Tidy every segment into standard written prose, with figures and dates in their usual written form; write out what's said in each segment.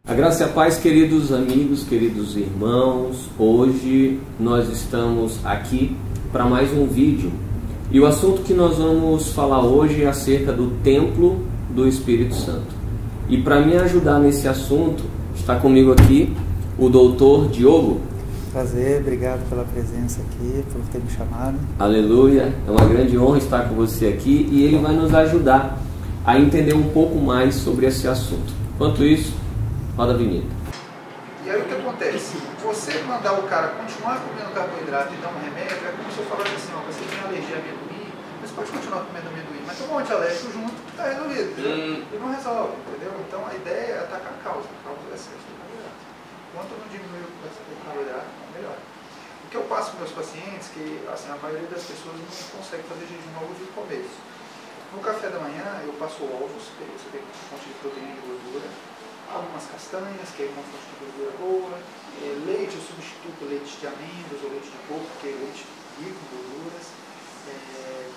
A graça e a paz, queridos amigos, queridos irmãos. Hoje nós estamos aqui para mais um vídeo e o assunto que nós vamos falar hoje é acerca do templo do Espírito Santo. E para me ajudar nesse assunto, está comigo aqui o doutor Diogo. Prazer, obrigado pela presença aqui, por ter me chamado. Aleluia, é uma grande honra estar com você aqui e ele vai nos ajudar a entender um pouco mais sobre esse assunto. Enquanto isso, roda a vinheta. E aí o que acontece? Você mandar o cara continuar comendo carboidrato e dar um remédio, é como se eu falasse assim, ó, você tem alergia a amendoim, você pode continuar comendo amendoim, mas toma um antialérgico junto, está resolvido, entendeu? E não resolve, entendeu? Então a ideia é atacar a causa do excesso de carboidrato. Quanto eu não diminuir o excesso de carboidrato, melhor. O que eu passo para meus pacientes, que assim, a maioria das pessoas não consegue fazer jejum logo de começo. No café da manhã eu passo ovos, que você tem fonte de proteína e gordura, algumas castanhas, que é uma fonte de gordura boa, leite, eu substituo por leite de amêndoas ou leite de coco, que é leite rico em gorduras.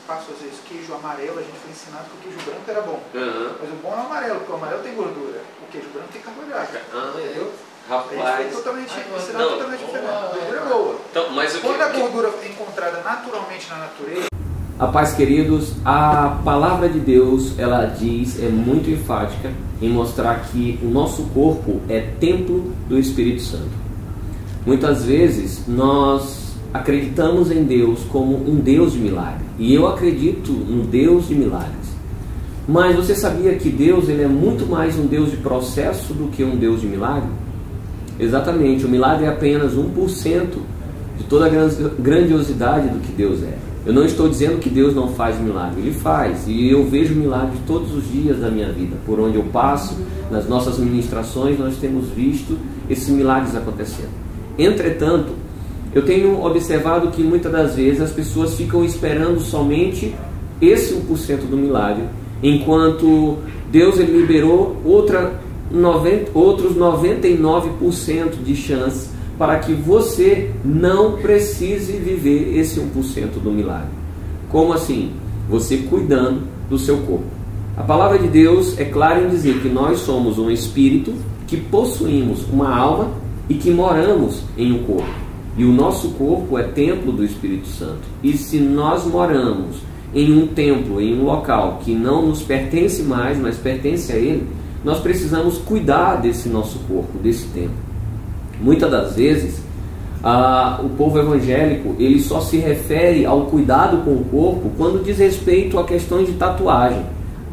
Passo às vezes queijo amarelo, a gente foi ensinado que o queijo branco era bom. Mas o bom é o amarelo, porque o amarelo tem gordura, o queijo branco tem carboidrato. Entendeu? Rapaz, é totalmente diferente. A gordura é boa. Então, mas quando a gordura é encontrada naturalmente na natureza. A paz, queridos, a palavra de Deus, ela diz, é muito enfática em mostrar que o nosso corpo é templo do Espírito Santo. Muitas vezes nós acreditamos em Deus como um Deus de milagre, e eu acredito no Deus de milagres. Mas você sabia que Deus, ele é muito mais um Deus de processo do que um Deus de milagre? Exatamente, o milagre é apenas 1% de toda a grandiosidade do que Deus é. Eu não estou dizendo que Deus não faz milagre, Ele faz, e eu vejo milagres todos os dias da minha vida. Por onde eu passo, nas nossas ministrações, nós temos visto esses milagres acontecendo. Entretanto, eu tenho observado que muitas das vezes as pessoas ficam esperando somente esse 1% do milagre, enquanto Deus ele liberou outros 99% de chance para que você não precise viver esse 1% do milagre. Como assim? Você cuidando do seu corpo. A palavra de Deus é clara em dizer que nós somos um espírito, que possuímos uma alma e que moramos em um corpo. E o nosso corpo é templo do Espírito Santo. E se nós moramos em um templo, em um local que não nos pertence mais, mas pertence a Ele, nós precisamos cuidar desse nosso corpo, desse templo. Muitas das vezes, o povo evangélico ele só se refere ao cuidado com o corpo quando diz respeito a questões de tatuagem.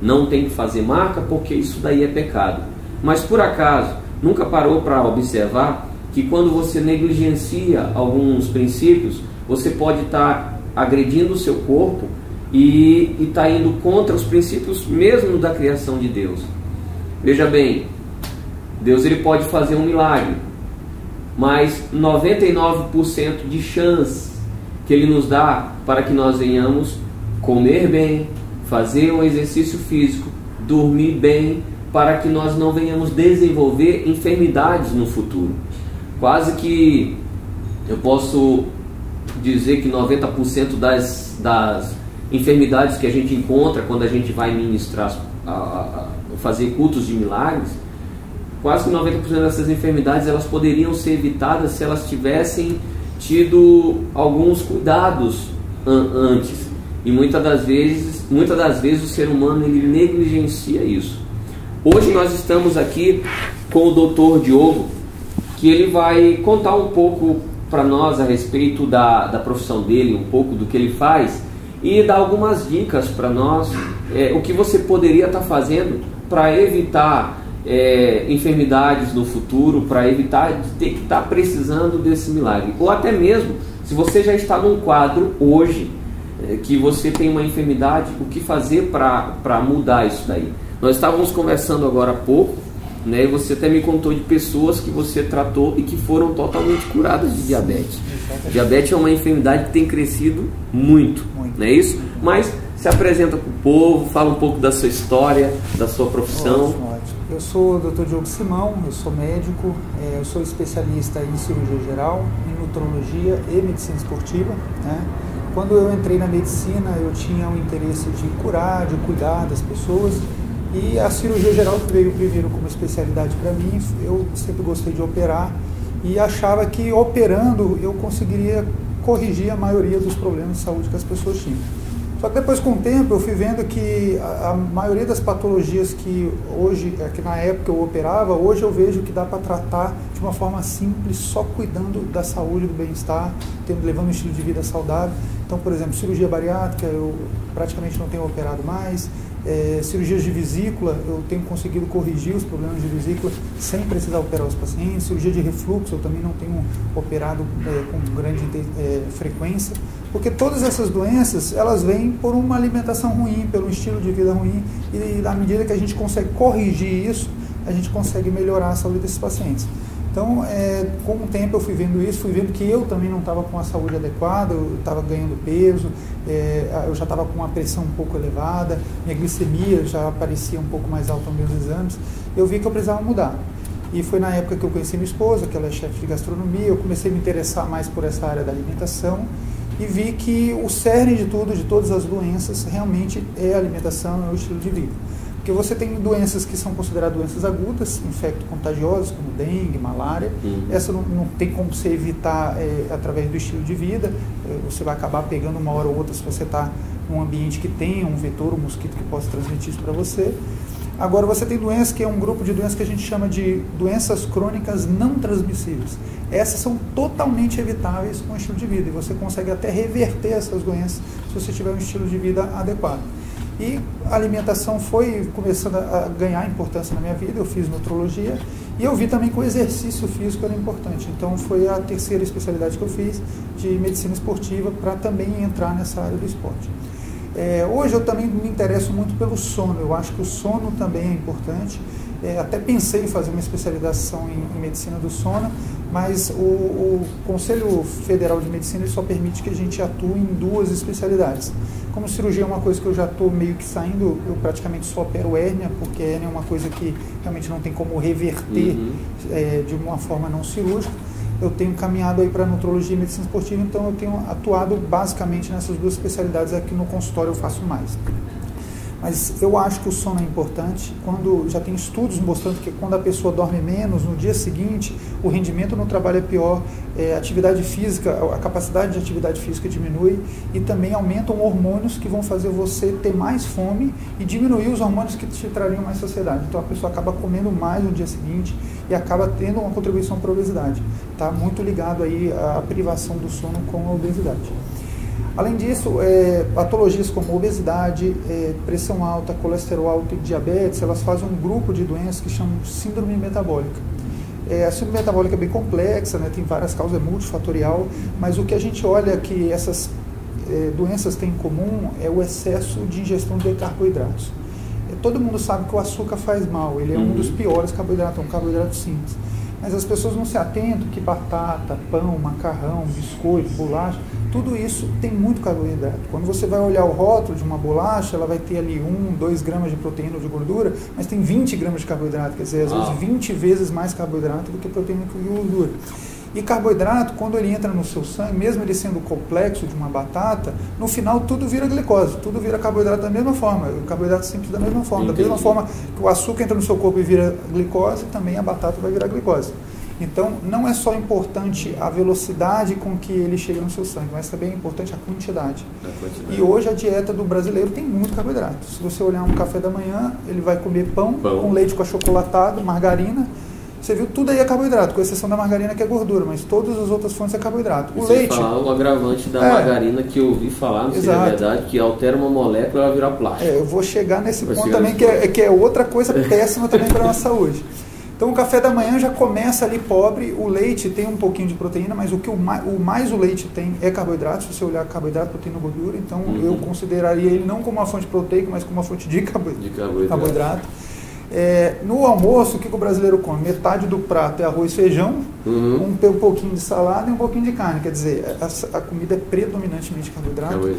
Não tem que fazer marca porque isso daí é pecado. Mas por acaso, nunca parou para observar que quando você negligencia alguns princípios, você pode estar agredindo o seu corpo e está indo contra os princípios mesmo da criação de Deus. Veja bem, Deus ele pode fazer um milagre, mas 99% de chance que Ele nos dá para que nós venhamos comer bem, fazer um exercício físico, dormir bem, para que nós não venhamos desenvolver enfermidades no futuro. Quase que eu posso dizer que 90% das enfermidades que a gente encontra quando a gente vai ministrar, fazer cultos de milagres, quase que 90% dessas enfermidades elas poderiam ser evitadas se elas tivessem tido alguns cuidados antes. E muitas das vezes o ser humano ele negligencia isso. Hoje nós estamos aqui com o doutor Diogo, que ele vai contar um pouco para nós a respeito da profissão dele, um pouco do que ele faz e dar algumas dicas para nós, o que você poderia estar fazendo para evitar enfermidades no futuro, para evitar de ter que estar precisando desse milagre, ou até mesmo se você já está num quadro hoje que você tem uma enfermidade, o que fazer para mudar isso daí. Nós estávamos conversando agora há pouco, né, e você até me contou de pessoas que você tratou e que foram totalmente curadas de diabetes. Diabetes é uma enfermidade que tem crescido muito. Não é isso? Mas se apresenta para o povo, fala um pouco da sua história, da sua profissão. Ótimo. Eu sou o Dr. Diogo Simão, eu sou médico, eu sou especialista em cirurgia geral, em nutrologia e medicina esportiva, né? Quando eu entrei na medicina, eu tinha o interesse de curar, de cuidar das pessoas, E a cirurgia geral, que veio primeiro como especialidade para mim, eu sempre gostei de operar e achava que operando eu conseguiria corrigir a maioria dos problemas de saúde que as pessoas tinham. Só que depois, com o tempo, eu fui vendo que a maioria das patologias que hoje, que na época eu operava, hoje eu vejo que dá para tratar de uma forma simples, só cuidando da saúde, do bem-estar, levando um estilo de vida saudável. Então, por exemplo, cirurgia bariátrica, eu praticamente não tenho operado mais. Cirurgias de vesícula, eu tenho conseguido corrigir os problemas de vesícula sem precisar operar os pacientes. Cirurgia de refluxo, eu também não tenho operado com grande frequência, porque todas essas doenças, elas vêm por uma alimentação ruim, pelo estilo de vida ruim, e à medida que a gente consegue corrigir isso, a gente consegue melhorar a saúde desses pacientes. Então, com o tempo eu fui vendo isso, fui vendo que eu também não estava com a saúde adequada, eu estava ganhando peso, eu já estava com uma pressão um pouco elevada, minha glicemia já aparecia um pouco mais alta nos meus exames, eu vi que eu precisava mudar. E foi na época que eu conheci minha esposa, que ela é chefe de gastronomia, eu comecei a me interessar mais por essa área da alimentação e vi que o cerne de tudo, de todas as doenças, realmente é a alimentação, é o estilo de vida. Porque você tem doenças que são consideradas doenças agudas, infecto-contagiosas, como dengue, malária. Essa não tem como você evitar através do estilo de vida. Você vai acabar pegando uma hora ou outra se você está num ambiente que tenha um vetor, um mosquito que possa transmitir isso para você. Agora, você tem doenças que é um grupo de doenças que a gente chama de doenças crônicas não transmissíveis. Essas são totalmente evitáveis com o estilo de vida. E você consegue até reverter essas doenças se você tiver um estilo de vida adequado. E a alimentação foi começando a ganhar importância na minha vida, eu fiz nutrologia e eu vi também que o exercício físico era importante. Então foi a terceira especialidade que eu fiz de medicina esportiva para também entrar nessa área do esporte. Hoje eu também me interesso muito pelo sono, eu acho que o sono também é importante. Até pensei em fazer uma especialização em medicina do sono, mas o Conselho Federal de Medicina só permite que a gente atue em 2 especialidades. Como cirurgia é uma coisa que eu já estou meio que saindo, eu praticamente só opero hérnia, porque hérnia é uma coisa que realmente não tem como reverter de uma forma não cirúrgica. Eu tenho caminhado aí para nutrologia e medicina esportiva, então eu tenho atuado basicamente nessas 2 especialidades. Aqui no consultório eu faço mais. Mas eu acho que o sono é importante. Quando já tem estudos mostrando que quando a pessoa dorme menos, no dia seguinte, o rendimento no trabalho é pior, a atividade física, a capacidade de atividade física diminui e também aumentam hormônios que vão fazer você ter mais fome e diminuir os hormônios que te trariam mais saciedade. Então a pessoa acaba comendo mais no dia seguinte e acaba tendo uma contribuição para a obesidade. Está muito ligado aí à privação do sono com a obesidade. Além disso, patologias como obesidade, pressão alta, colesterol alto e diabetes, elas fazem um grupo de doenças que chamam de síndrome metabólica. A síndrome metabólica é bem complexa, né, tem várias causas, é multifatorial, mas o que a gente olha que essas doenças têm em comum é o excesso de ingestão de carboidratos. Todo mundo sabe que o açúcar faz mal, ele é um dos piores carboidratos, é um carboidrato simples. Mas as pessoas não se atentam que batata, pão, macarrão, biscoito, bolacha, tudo isso tem muito carboidrato. Quando você vai olhar o rótulo de uma bolacha, ela vai ter ali 1, 2 gramas de proteína ou de gordura, mas tem 20 gramas de carboidrato, quer dizer, às vezes 20 vezes mais carboidrato do que proteína e gordura. E carboidrato, quando ele entra no seu sangue, mesmo ele sendo o complexo de uma batata, no final tudo vira glicose, tudo vira carboidrato da mesma forma, o carboidrato simples da mesma forma. Da mesma forma que o açúcar entra no seu corpo e vira glicose, também a batata vai virar glicose. Então, não é só importante a velocidade com que ele chega no seu sangue, mas também é importante a quantidade. E hoje a dieta do brasileiro tem muito carboidrato. Se você olhar um café da manhã, ele vai comer pão. Com leite com achocolatado, margarina. Você viu, tudo aí é carboidrato, com exceção da margarina que é gordura, mas todas as outras fontes é carboidrato. O leite... falar o agravante da margarina que eu ouvi falar, não sei se é verdade, que altera uma molécula e ela vira plástico. Eu vou chegar nesse ponto também, que é outra coisa péssima também para a nossa saúde. Então o café da manhã já começa ali pobre, o leite tem um pouquinho de proteína, mas o mais o leite tem é carboidrato, se você olhar carboidrato, proteína, gordura, então eu consideraria ele não como uma fonte proteica, mas como uma fonte de carboidrato. No almoço, o que o brasileiro come? Metade do prato é arroz e feijão, um pouquinho de salada e um pouquinho de carne. Quer dizer, a comida é predominantemente carboidrato.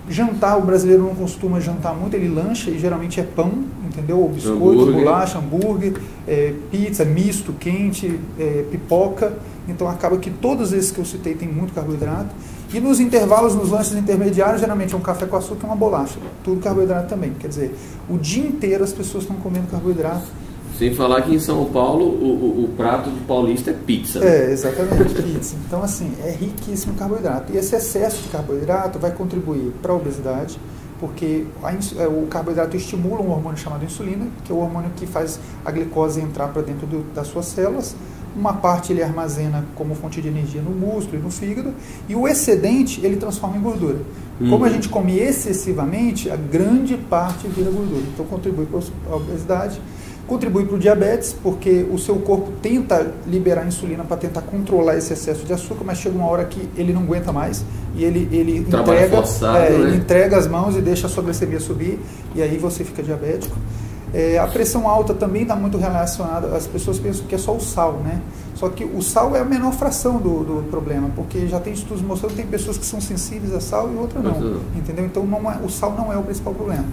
Jantar, o brasileiro não costuma jantar muito, ele lancha e geralmente é pão, entendeu? Ou biscoito, bolacha, hambúrguer, pizza, misto, quente, pipoca. Então acaba que todos esses que eu citei tem muito carboidrato. E nos intervalos, nos lanches intermediários, geralmente é um café com açúcar e uma bolacha. Tudo carboidrato também. Quer dizer, o dia inteiro as pessoas estão comendo carboidrato. Sem falar que em São Paulo o prato do paulista é pizza. Né? Exatamente, pizza. Então, assim, é riquíssimo em carboidrato. E esse excesso de carboidrato vai contribuir para a obesidade, porque o carboidrato estimula um hormônio chamado insulina, que é o hormônio que faz a glicose entrar para dentro das suas células. Uma parte ele armazena como fonte de energia no músculo e no fígado, e o excedente ele transforma em gordura. Como a gente come excessivamente, a grande parte vira gordura. Então contribui para a obesidade, contribui para o diabetes, porque o seu corpo tenta liberar insulina para tentar controlar esse excesso de açúcar, mas chega uma hora que ele não aguenta mais e ele entrega as mãos e deixa a sua glicemia subir, e aí você fica diabético. A pressão alta também está muito relacionada, as pessoas pensam que é só o sal, né? Só que o sal é a menor fração do problema, porque já tem estudos mostrando que tem pessoas que são sensíveis a sal e outras não, entendeu? Então o sal não é o principal problema.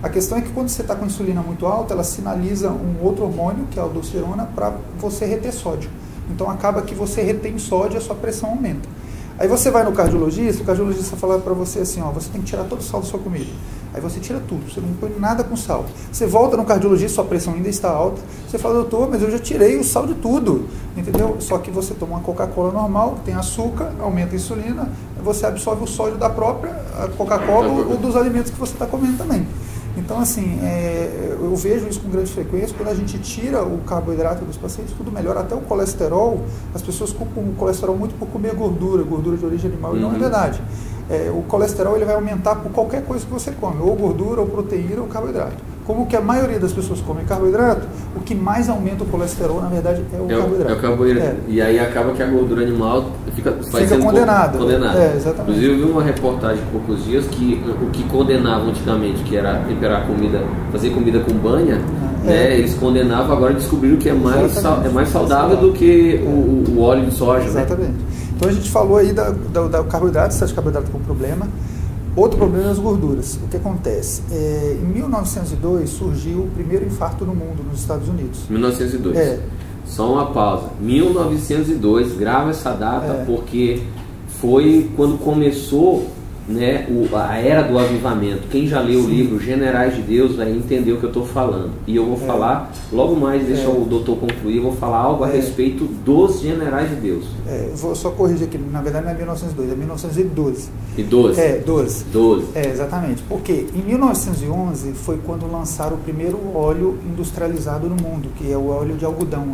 A questão é que quando você está com a insulina muito alta, ela sinaliza um outro hormônio, que é a aldosterona, para você reter sódio. Então acaba que você retém sódio e a sua pressão aumenta. Aí você vai no cardiologista, o cardiologista fala para você assim, ó, você tem que tirar todo o sal da sua comida. Aí você tira tudo, você não põe nada com sal. Você volta no cardiologista, sua pressão ainda está alta. Você fala, doutor, mas eu já tirei o sal de tudo, entendeu? Só que você toma uma Coca-Cola normal, que tem açúcar, aumenta a insulina, você absorve o sódio da própria Coca-Cola ou dos alimentos que você está comendo também. Então, assim, eu vejo isso com grande frequência. Quando a gente tira o carboidrato dos pacientes, tudo melhora. Até o colesterol, as pessoas culpam o colesterol muito por comer gordura de origem animal, e não é verdade. O colesterol ele vai aumentar por qualquer coisa que você come, ou gordura, ou proteína, ou carboidrato. Como que a maioria das pessoas comem carboidrato, o que mais aumenta o colesterol, na verdade, é o carboidrato. É o carboidrato. E aí acaba que a gordura animal fica condenada. Exatamente. Inclusive, eu vi uma reportagem há poucos dias que o que condenava antigamente, que era temperar comida, fazer comida com banha, né, eles condenavam, agora descobriram que é mais saudável do que o óleo de soja. Exatamente. Né? Então a gente falou aí da carboidrato, se acha carboidrato como problema. Outro problema é as gorduras. O que acontece? Em 1902 surgiu o primeiro infarto no mundo, nos Estados Unidos. 1902. Só uma pausa. 1902, grava essa data porque foi quando começou, né, a era do avivamento. Quem já leu o livro Generais de Deus vai entender o que eu estou falando. E eu vou falar, logo mais, deixa o doutor concluir, eu vou falar algo a respeito dos Generais de Deus. Eu vou só corrigir aqui, na verdade não é 1902, é 1912. E 12? 12. Exatamente. Porque em 1911 foi quando lançaram o primeiro óleo industrializado no mundo, que é o óleo de algodão.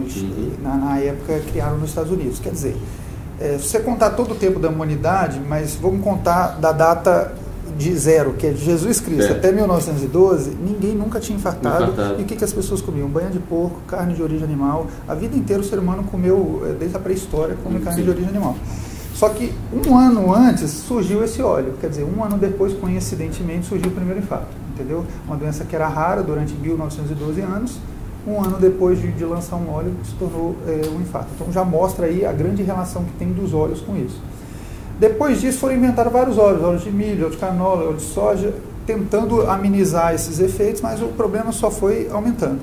Na época criaram nos Estados Unidos. Quer dizer, se você contar todo o tempo da humanidade, mas vamos contar da data de zero, que é de Jesus Cristo, até 1912, ninguém nunca tinha infartado. E o que as pessoas comiam? Banha de porco, carne de origem animal. A vida inteira o ser humano comeu, desde a pré-história, come carne de origem animal. Só que um ano antes surgiu esse óleo, quer dizer, um ano depois, coincidentemente, surgiu o primeiro infarto, entendeu? Uma doença que era rara durante 1912 anos, um ano depois de lançar um óleo, se tornou um infarto. Então já mostra aí a grande relação que tem dos óleos com isso. Depois disso foram inventados vários óleos, óleo de milho, óleo de canola, óleo de soja, tentando amenizar esses efeitos, mas o problema só foi aumentando.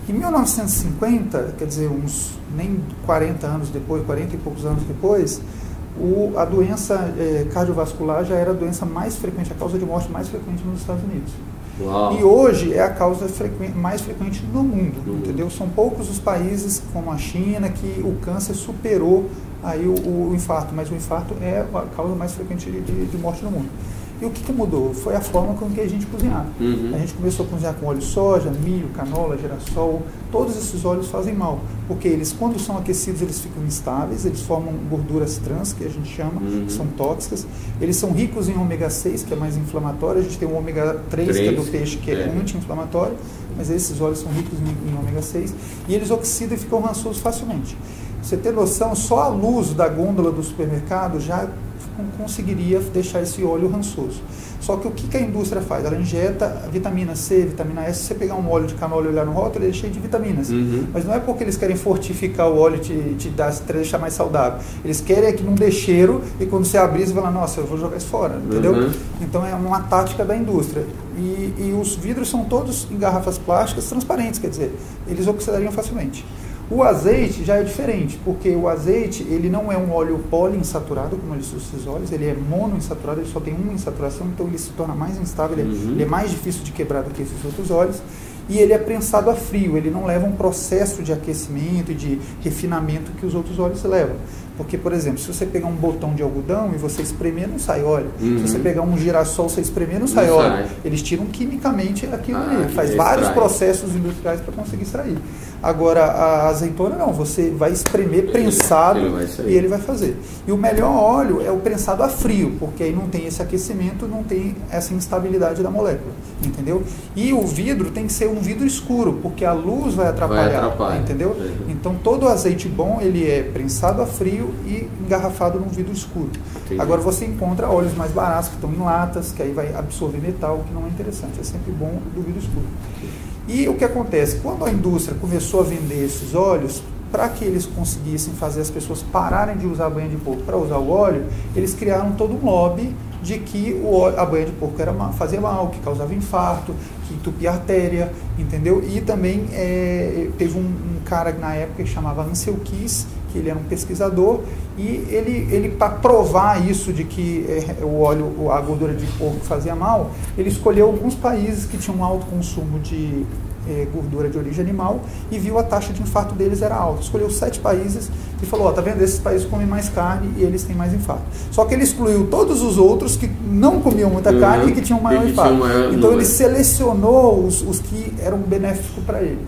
Em 1950, quer dizer, uns nem 40 anos depois, 40 e poucos anos depois, a doença cardiovascular já era a doença mais frequente, a causa de morte mais frequente nos Estados Unidos. Uau. E hoje é a causa mais frequente no mundo, entendeu? São poucos os países, como a China, que o câncer superou aí o infarto, mas o infarto é a causa mais frequente de morte no mundo. E o que mudou? Foi a forma com que a gente cozinhava. A gente começou a cozinhar com óleo de soja, milho, canola, girassol. Todos esses óleos fazem mal, porque eles, quando são aquecidos, eles ficam instáveis, eles formam gorduras trans, que a gente chama, que são tóxicas. Eles são ricos em ômega 6, que é mais inflamatório. A gente tem o ômega 3, que é do peixe, que é anti-inflamatório, mas esses óleos são ricos em ômega 6, e eles oxidam e ficam rançosos facilmente. Você ter noção, só a luz da gôndola do supermercado já conseguiria deixar esse óleo rançoso. Só que o que a indústria faz? Ela injeta vitamina C, vitamina S. Se você pegar um óleo de canola e olhar no rótulo, ele é cheio de vitaminas. Mas não é porque eles querem fortificar o óleo e te deixar mais saudável. Eles querem é que não dê cheiro e quando você abrir, você fala, nossa, eu vou jogar isso fora, entendeu? Então é uma tática da indústria. E os vidros são todos em garrafas plásticas transparentes, quer dizer, eles oxidariam facilmente. O azeite já é diferente, porque o azeite ele não é um óleo poliinsaturado, como eu disse esses óleos, ele é monoinsaturado, ele só tem uma insaturação, então ele se torna mais instável, ele é mais difícil de quebrar do que esses outros óleos, e ele é prensado a frio, ele não leva um processo de aquecimento e de refinamento que os outros óleos levam. Porque, por exemplo, se você pegar um botão de algodão e você espremer, não sai óleo. Se você pegar um girassol, você espremer, não sai óleo. Eles tiram quimicamente aquilo ali. Faz vários processos industriais para conseguir extrair. Agora, a azeitona não. Você vai espremer prensado e ele vai fazer. E o melhor óleo é o prensado a frio, porque aí não tem esse aquecimento, não tem essa instabilidade da molécula. Entendeu? E o vidro tem que ser um vidro escuro, porque a luz vai atrapalhar. Entendeu? Então, todo azeite bom, ele é prensado a frio e engarrafado num vidro escuro. Agora você encontra óleos mais baratos que estão em latas, que aí vai absorver metal, que não é interessante, é sempre bom do vidro escuro. E o que acontece? Quando a indústria começou a vender esses óleos, para que eles conseguissem fazer as pessoas pararem de usar a banha de porco para usar o óleo, eles criaram todo um lobby de que a banha de porco fazia mal, que causava infarto, que entupia a artéria, entendeu? E também teve um cara na época que chamava Ansel Keys, que ele era um pesquisador, e ele para provar isso de que o óleo, a gordura de porco fazia mal, ele escolheu alguns países que tinham um alto consumo de gordura de origem animal e viu a taxa de infarto deles era alta. Escolheu 7 países e falou, ó, tá vendo, esses países comem mais carne e eles têm mais infarto. Só que ele excluiu todos os outros que não comiam muita carne e que tinham maior infarto. Então ele selecionou os que eram benéficos para ele.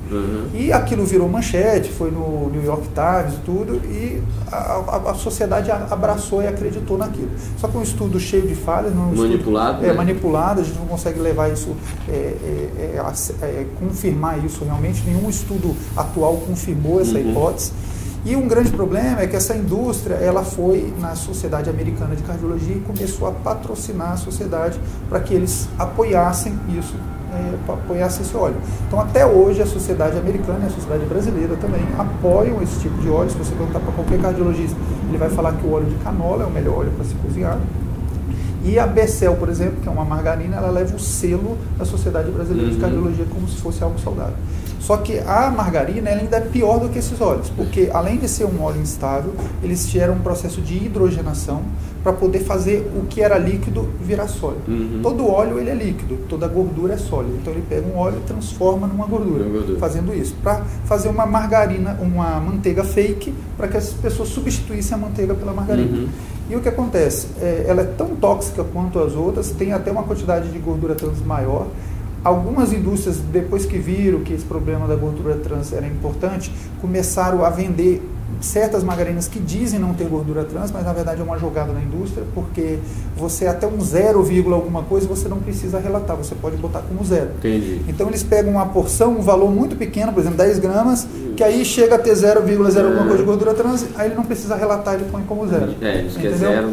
E aquilo virou manchete, foi no New York Times e tudo, e a sociedade abraçou e acreditou naquilo. Só que um estudo cheio de falhas, manipulado, manipulado, a gente não consegue levar isso, confirmar isso realmente, nenhum estudo atual confirmou essa hipótese. E um grande problema é que essa indústria, ela foi na Sociedade Americana de Cardiologia e começou a patrocinar a sociedade para que eles apoiassem isso, apoiassem esse óleo. Então até hoje a Sociedade Americana e a Sociedade Brasileira também apoiam esse tipo de óleo. Se você perguntar para qualquer cardiologista, ele vai falar que o óleo de canola é o melhor óleo para se cozinhar. E a Becel, por exemplo, que é uma margarina, ela leva o selo da Sociedade Brasileira de Cardiologia como se fosse algo saudável. Só que a margarina ela ainda é pior do que esses óleos, porque além de ser um óleo instável, eles geram um processo de hidrogenação para poder fazer o que era líquido virar sólido. Todo óleo ele é líquido, toda gordura é sólida. Então ele pega um óleo e transforma numa gordura, fazendo isso, para fazer uma margarina, uma manteiga fake, para que as pessoas substituíssem a manteiga pela margarina. E o que acontece? Ela é tão tóxica quanto as outras, tem até uma quantidade de gordura trans maior. Algumas indústrias, depois que viram que esse problema da gordura trans era importante, começaram a vender certas margarinas que dizem não ter gordura trans, mas na verdade é uma jogada na indústria, porque você até um 0, alguma coisa, você não precisa relatar, você pode botar como 0. Entendi. Então eles pegam uma porção, um valor muito pequeno, por exemplo, 10 gramas, que aí chega a ter 0,0 alguma coisa de gordura trans, aí ele não precisa relatar, ele põe como 0. Isso que é 0.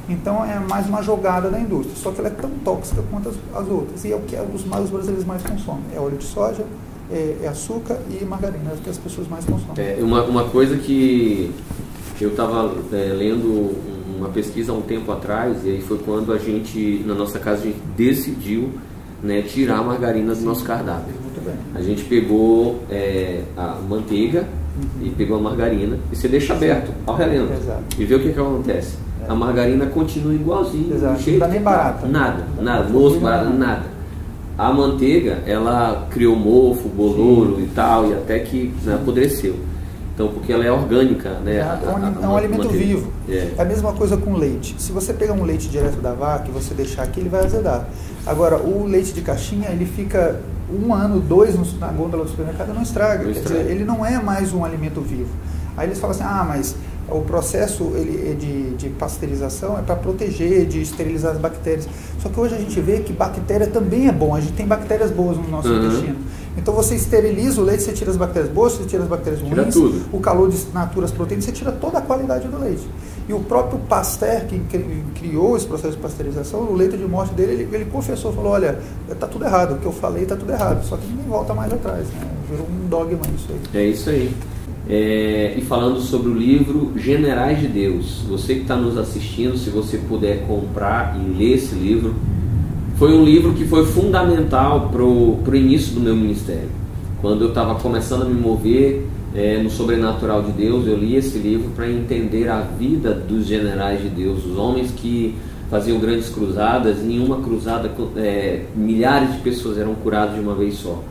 Então é mais uma jogada da indústria, só que ela é tão tóxica quanto as outras, e é o que os brasileiros mais consomem, é óleo de soja, é açúcar e margarina, é o que as pessoas mais consomem. Uma coisa que eu estava lendo uma pesquisa há um tempo atrás, e aí foi quando a gente, na nossa casa, a gente decidiu tirar a margarina do nosso cardápio. Muito bem. A gente pegou a manteiga e pegou a margarina, e você deixa aberto ao relento. E vê o que acontece. A margarina continua igualzinho, do jeito não dá nem barata. Nada, moço, barata, nada. A manteiga, ela criou mofo, bolouro e tal, e até que apodreceu. Então, porque ela é orgânica, né? É um alimento vivo. É a mesma coisa com leite. Se você pegar um leite direto da vaca e você deixar aqui, ele vai azedar. Agora, o leite de caixinha, ele fica 1 ano, 2 na gôndola do supermercado, não estraga. Quer dizer, ele não é mais um alimento vivo. Aí eles falam assim, mas o processo de pasteurização é para proteger, de esterilizar as bactérias. Só que hoje a gente vê que bactéria também é bom. A gente tem bactérias boas no nosso intestino. Então você esteriliza o leite, você tira as bactérias boas, você tira as bactérias ruins, tudo. o calor desnatura as proteínas, você tira toda a qualidade do leite. E o próprio Pasteur, que criou esse processo de pasteurização, no leito de morte dele, ele confessou, falou, olha, está tudo errado, o que eu falei está tudo errado, só que ninguém volta mais atrás, né? Virou um dogma isso aí. É isso aí. E falando sobre o livro Generais de Deus, você que está nos assistindo, se você puder comprar e ler esse livro, foi um livro que foi fundamental para o início do meu ministério. Quando eu estava começando a me mover no sobrenatural de Deus, eu li esse livro para entender a vida dos generais de Deus, os homens que faziam grandes cruzadas, e em uma cruzada milhares de pessoas eram curadas de uma vez só.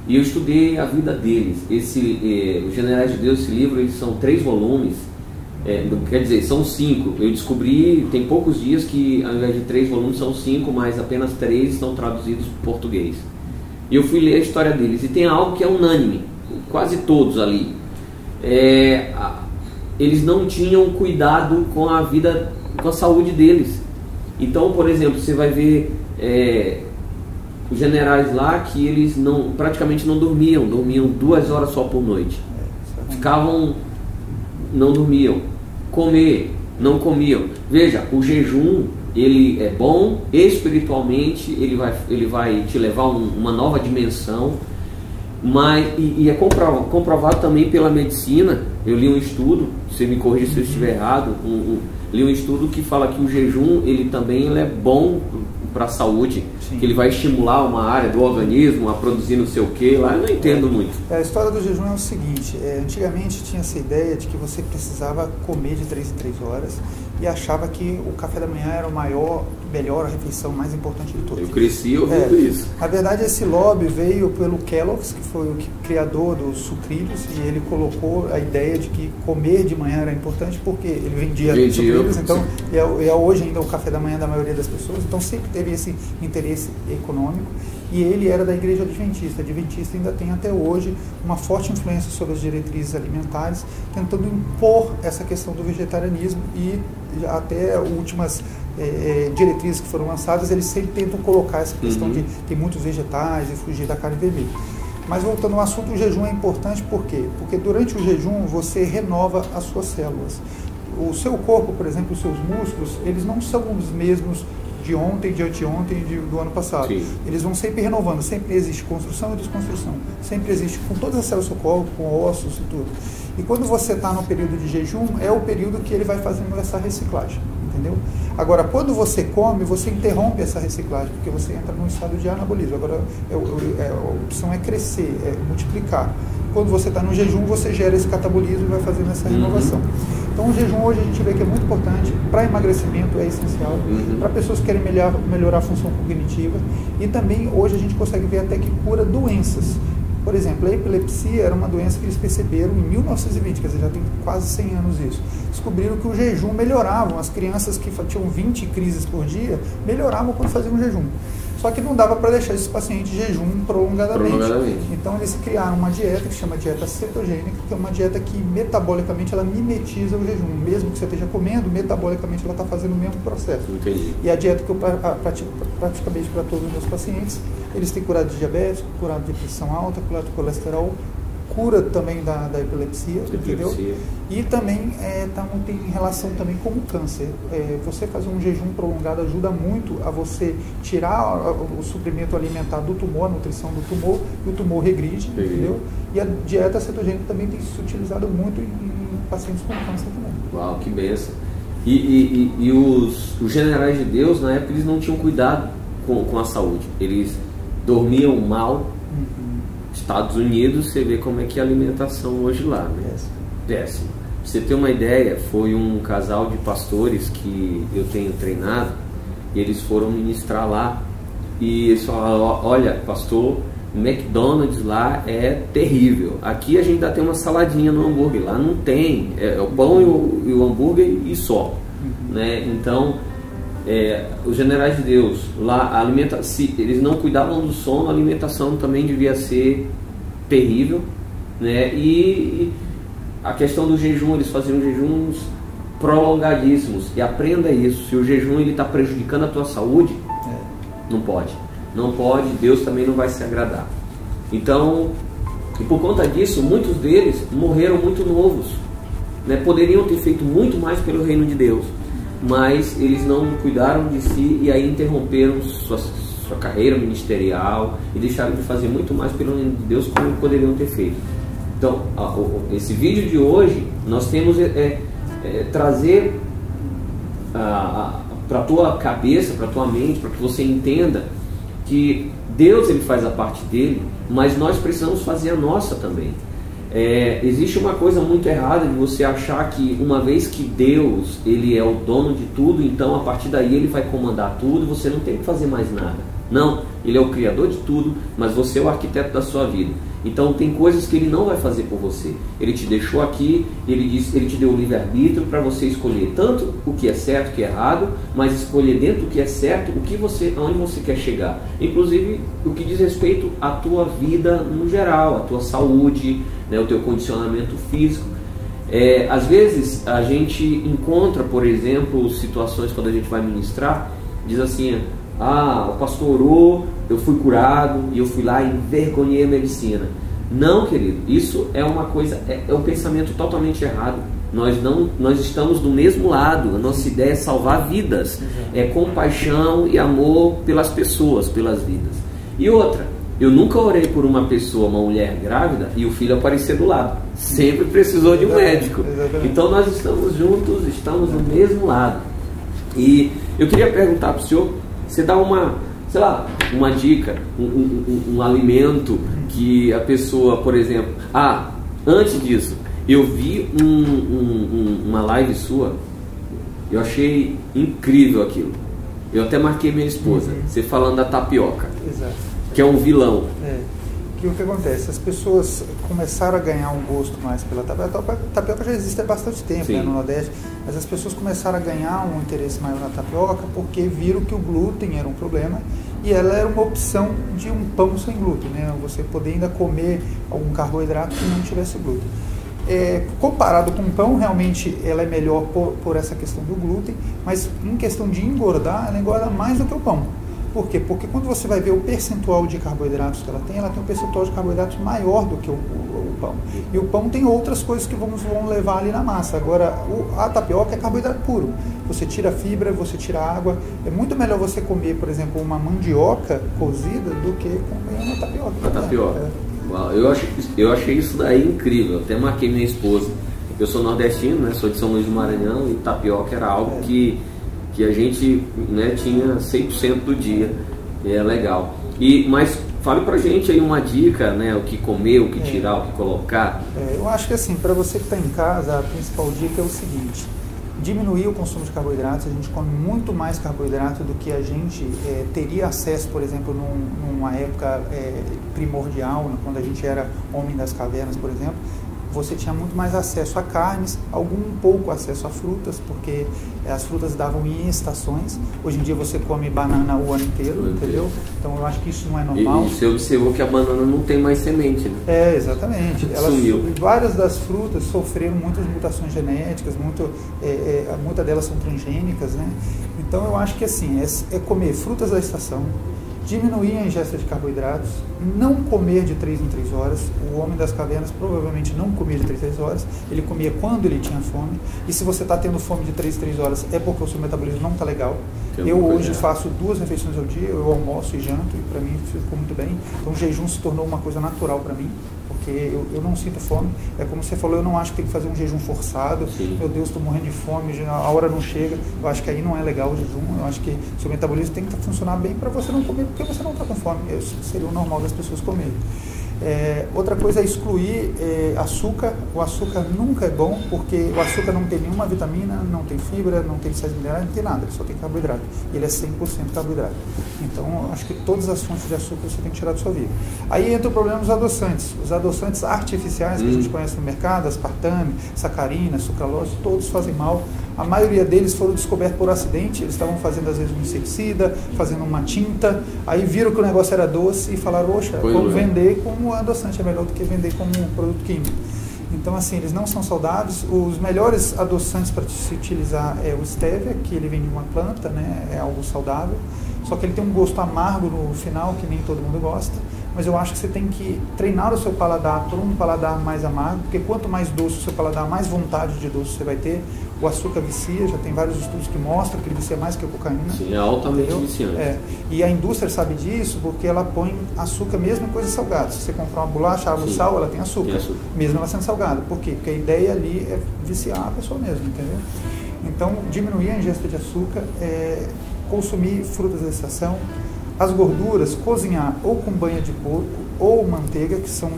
E eu estudei a vida deles. Os Generais de Deus, esse livro, eles são 3 volumes, quer dizer, são 5. Eu descobri, tem poucos dias, que ao invés de 3 volumes são 5, mas apenas 3 estão traduzidos para o português. E eu fui ler a história deles, e tem algo que é unânime, quase todos ali. Eles não tinham cuidado com a vida, com a saúde deles. Então, por exemplo, você vai ver os generais lá que eles praticamente não dormiam 2 horas só por noite. Não dormiam. Comer, não comiam. Veja, o jejum, ele é bom espiritualmente, ele vai te levar a uma nova dimensão, mas é comprovado também pela medicina. Eu li um estudo, você me corrija se eu estiver errado, li um estudo que fala que o jejum ele é bom para a saúde. Sim. Que ele vai estimular uma área do organismo a produzir não sei o que lá, eu não entendo muito. A história do jejum é o seguinte, antigamente tinha essa ideia de que você precisava comer de 3 em 3 horas e achava que o café da manhã era melhor, a refeição mais importante de todas. Eu cresci ouvindo isso. Na verdade, esse lobby veio pelo Kellogg's, que foi o criador dos sucrilhos, e ele colocou a ideia de que comer de manhã era importante porque ele vendia sucrilhos, então hoje ainda o café da manhã da maioria das pessoas, então sempre teve esse interesse econômico, e ele era da Igreja Adventista. A Adventista ainda tem até hoje uma forte influência sobre as diretrizes alimentares, tentando impor essa questão do vegetarianismo, e até últimas diretrizes que foram lançadas, eles sempre tentam colocar essa questão de ter muitos vegetais e fugir da carne vermelha. Mas voltando ao assunto, o jejum é importante por quê? Porque durante o jejum você renova as suas células. O seu corpo, por exemplo, os seus músculos, eles não são os mesmos de ontem, de anteontem e do ano passado. Sim. Eles vão sempre renovando, sempre existe construção e desconstrução, sempre existe com todas as células do seu corpo, com ossos e tudo. E quando você está no período de jejum, é o período que ele vai fazendo essa reciclagem, entendeu? Agora, quando você come, você interrompe essa reciclagem, porque você entra num estado de anabolismo. Agora, a opção é crescer, é multiplicar. Quando você está no jejum, você gera esse catabolismo e vai fazendo essa renovação. Então, o jejum hoje a gente vê que é muito importante, para emagrecimento é essencial, para pessoas que querem melhorar a função cognitiva, e também hoje a gente consegue ver até que cura doenças. Por exemplo, a epilepsia era uma doença que eles perceberam em 1920, quer dizer, já tem quase 100 anos isso. Descobriram que o jejum melhorava, as crianças que tinham 20 crises por dia, melhoravam quando faziam jejum. Só que não dava para deixar esses pacientes em jejum prolongadamente. Então eles criaram uma dieta que se chama dieta cetogênica, que é uma dieta que metabolicamente ela mimetiza o jejum. Mesmo que você esteja comendo, metabolicamente ela está fazendo o mesmo processo. Entendi. E a dieta que eu pratico praticamente para todos os meus pacientes, eles têm curado de diabetes, curado de pressão alta, curado de colesterol, cura também da epilepsia, entendeu? E também tem relação também com o câncer. Você fazer um jejum prolongado ajuda muito a você tirar o suprimento alimentar do tumor, a nutrição do tumor, e o tumor regride, entendeu? E a dieta cetogênica também tem sido utilizada muito em pacientes com câncer também. Uau, que benção! E os generais de Deus, na época, eles não tinham cuidado com a saúde. Eles dormiam mal. Estados Unidos, você vê como é que é a alimentação hoje lá, né? Péssimo. Pra você ter uma ideia, foi um casal de pastores que eu tenho treinado, e eles foram ministrar lá, e eles falaram, olha, pastor, o McDonald's lá é terrível, aqui a gente ainda tem uma saladinha no hambúrguer, lá não tem, é o pão e o hambúrguer e só, né? Então, os generais de Deus lá, se eles não cuidavam do sono, a alimentação também devia ser terrível, né? E a questão do jejum, eles faziam jejuns prolongadíssimos, e aprenda isso, se o jejum está prejudicando a tua saúde, não pode, Deus também não vai se agradar. Então, e por conta disso, muitos deles morreram muito novos, né? Poderiam ter feito muito mais pelo reino de Deus, mas eles não cuidaram de si e aí interromperam sua carreira ministerial e deixaram de fazer muito mais pelo reino de Deus como poderiam ter feito. Então, esse vídeo de hoje, nós temos trazer para a tua cabeça, para a tua mente, para que você entenda que Deus ele faz a parte dele, mas nós precisamos fazer a nossa também. Existe uma coisa muito errada de você achar que uma vez que Deus ele é o dono de tudo, então a partir daí ele vai comandar tudo, você não tem que fazer mais nada. Não, ele é o criador de tudo, mas você é o arquiteto da sua vida. Então tem coisas que ele não vai fazer por você. Ele te deixou aqui, ele te deu o livre-arbítrio para você escolher tanto o que é certo, o que é errado, mas escolher dentro do que é certo, aonde você quer chegar. Inclusive o que diz respeito à tua vida no geral, à tua saúde, né, o teu condicionamento físico. Às vezes a gente encontra, por exemplo, situações quando a gente vai ministrar, diz assim: o pastor orou, eu fui curado e eu fui lá e envergonhei a medicina. Não, querido, isso é uma coisa, é um pensamento totalmente errado. Nós estamos do mesmo lado. A nossa ideia é salvar vidas, é compaixão e amor pelas pessoas, pelas vidas. E outra, eu nunca orei por uma pessoa, uma mulher grávida, e o filho aparecer do lado. Sempre precisou de um médico. Então nós estamos juntos, estamos do mesmo lado. E eu queria perguntar para o senhor, você dá uma dica, um alimento que a pessoa, por exemplo... antes disso, eu vi uma live sua, eu achei incrível aquilo. Eu até marquei minha esposa, você falando da tapioca. Exato. Que é um vilão. Que o que acontece? As pessoas começaram a ganhar um gosto mais pela tapioca. A tapioca já existe há bastante tempo, né, no Nordeste, mas as pessoas começaram a ganhar um interesse maior na tapioca porque viram que o glúten era um problema e ela era uma opção de um pão sem glúten, né? Você poder ainda comer algum carboidrato que não tivesse glúten. Comparado com o pão, realmente ela é melhor por essa questão do glúten, mas em questão de engordar, ela engorda mais do que o pão. Por quê? Porque quando você vai ver o percentual de carboidratos que ela tem um percentual de carboidratos maior do que o pão. E o pão tem outras coisas que vão levar ali na massa. Agora, a tapioca é carboidrato puro. Você tira a fibra, você tira a água. É muito melhor você comer, por exemplo, uma mandioca cozida do que comer uma tapioca. Uma tapioca. Uau, eu achei isso daí incrível. Até marquei minha esposa. Eu sou nordestino, né? Sou de São Luís do Maranhão e tapioca era algo que a gente, né, tinha 100% do dia. É legal. Mas fale pra gente aí uma dica, né? O que comer, o que tirar, o que colocar. Eu acho que assim, para você que está em casa, a principal dica é o seguinte: diminuir o consumo de carboidratos. A gente come muito mais carboidrato do que a gente teria acesso, por exemplo, numa época primordial, quando a gente era homem das cavernas, por exemplo. Você tinha muito mais acesso a carnes, pouco acesso a frutas, porque as frutas davam em estações. Hoje em dia você come banana o ano inteiro, entendeu? Então eu acho que isso não é normal. E você observou que a banana não tem mais semente, né? Exatamente. Sumiu. Várias das frutas sofreram muitas mutações genéticas, muitas delas são transgênicas, né? Então eu acho que assim, é comer frutas da estação, diminuir a ingesta de carboidratos, não comer de 3 em 3 horas. O homem das cavernas provavelmente não comia de 3 em 3 horas, ele comia quando ele tinha fome. E se você está tendo fome de 3 em 3 horas, é porque o seu metabolismo não está legal. Eu hoje faço 2 refeições ao dia, eu almoço e janto, e para mim ficou muito bem. Então o jejum se tornou uma coisa natural para mim, porque eu não sinto fome. É como você falou, eu não acho que tem que fazer um jejum forçado. Sim. Meu Deus, estou morrendo de fome, a hora não chega. Eu acho que aí não é legal o jejum. Eu acho que seu metabolismo tem que funcionar bem para você não comer, porque você não está com fome. Isso seria o normal das pessoas comerem. Outra coisa é excluir açúcar. O açúcar nunca é bom, porque o açúcar não tem nenhuma vitamina, não tem fibra, não tem sais minerais, não tem nada, ele só tem carboidrato. Ele é 100% carboidrato. Então, acho que todas as fontes de açúcar você tem que tirar da sua vida. Aí entra o problema dos adoçantes. Os adoçantes artificiais que a gente conhece no mercado, aspartame, sacarina, sucralose, todos fazem mal. A maioria deles foram descobertos por acidente. Eles estavam fazendo às vezes um inseticida, fazendo uma tinta, aí viram que o negócio era doce e falaram, oxa, vamos vender como adoçante, é melhor do que vender como um produto químico. Então assim, eles não são saudáveis. Os melhores adoçantes para se utilizar é o stevia, que ele vem de uma planta, né? É algo saudável, só que ele tem um gosto amargo no final, que nem todo mundo gosta. mas eu acho que você tem que treinar o seu paladar para um paladar mais amargo, porque quanto mais doce o seu paladar, mais vontade de doce você vai ter. O açúcar vicia, já tem vários estudos que mostram que ele vicia mais que a cocaína. Sim, é altamente viciante. E a indústria sabe disso porque ela põe açúcar mesmo em coisas salgadas. Se você comprar uma bolacha, água e sal, ela tem açúcar, mesmo ela sendo salgada. Por quê? Porque a ideia ali é viciar a pessoa mesmo, entendeu? Então, diminuir a ingesta de açúcar, consumir frutas da estação, as gorduras, cozinhar ou com banha de porco ou manteiga, que são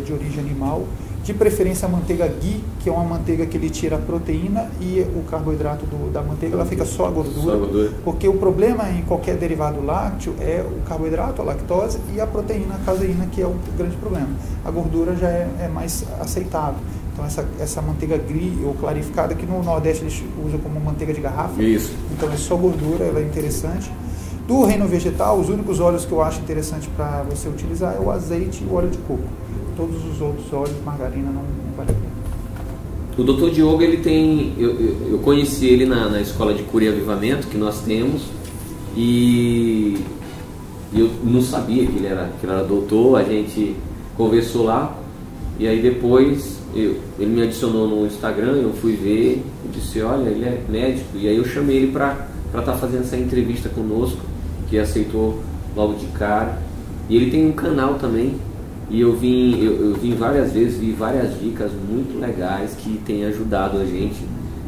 de origem animal, de preferência a manteiga ghee, que é uma manteiga que ele tira a proteína e o carboidrato da manteiga, ela fica só a gordura, porque o problema em qualquer derivado lácteo é o carboidrato, a lactose, e a proteína, a caseína, que é o grande problema. A gordura já é mais aceitável. Então essa manteiga ghee ou clarificada, que no Nordeste eles usam como manteiga de garrafa, então é só gordura, ela é interessante. Do reino vegetal, os únicos óleos que eu acho interessante para você utilizar é o azeite e o óleo de coco. Todos os outros óleos, margarina, não vale a pena. O Dr. Diogo, ele tem, eu conheci ele na escola de cura e avivamento que nós temos, e eu não sabia que ele era doutor. A gente conversou lá, e aí depois ele me adicionou no Instagram, eu fui ver, eu disse, olha, ele é médico, e aí eu chamei ele para estar fazendo essa entrevista conosco, que aceitou logo de cara. E ele tem um canal também, e eu vim várias vezes, vi várias dicas muito legais que têm ajudado a gente,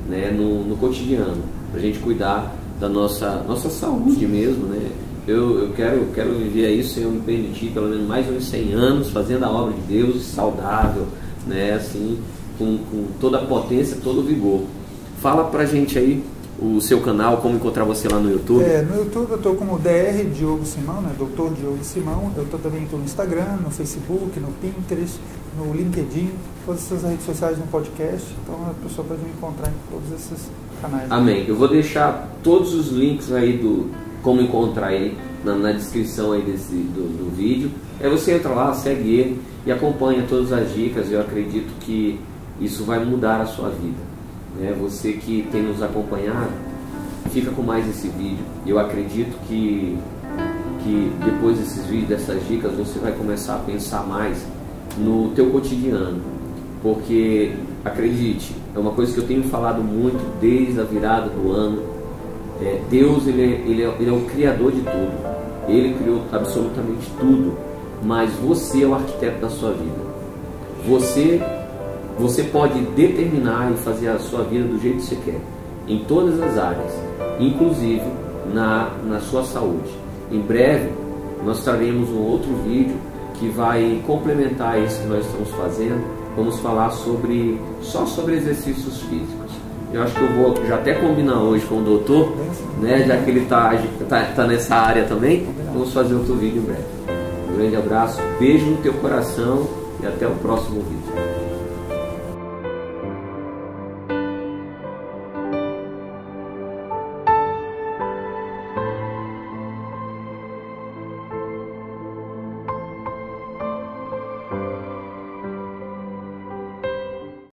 né, no cotidiano, para a gente cuidar da nossa saúde mesmo, né? Eu quero viver isso, eu me permitir pelo menos mais uns 100 anos fazendo a obra de Deus, saudável, né, assim, com toda a potência, todo o vigor. Fala pra gente aí o seu canal, como encontrar você lá no YouTube. No YouTube eu estou como Dr. Diogo Simão, né? Dr. Diogo Simão. Eu também estou no Instagram, no Facebook, no Pinterest, no LinkedIn, todas essas redes sociais, no podcast. Então a pessoa pode me encontrar em todos esses canais. Amém. Eu vou deixar todos os links aí do como encontrar ele na descrição aí do vídeo. Aí você entra lá, segue ele e acompanha todas as dicas. Eu acredito que isso vai mudar a sua vida. Você que tem nos acompanhado, fica com mais esse vídeo. Eu acredito que depois desses vídeos, dessas dicas, você vai começar a pensar mais no teu cotidiano, porque acredite, é uma coisa que eu tenho falado muito desde a virada do ano. Deus, ele é o criador de tudo, ele criou absolutamente tudo, mas você é o arquiteto da sua vida. Você pode determinar e fazer a sua vida do jeito que você quer, em todas as áreas, inclusive na sua saúde. Em breve, nós traremos um outro vídeo que vai complementar esse que nós estamos fazendo. Vamos falar só sobre exercícios físicos. Eu acho que eu vou já até combinar hoje com o doutor, né, já que ele tá nessa área também. Vamos fazer outro vídeo em breve. Um grande abraço, beijo no teu coração e até o próximo vídeo.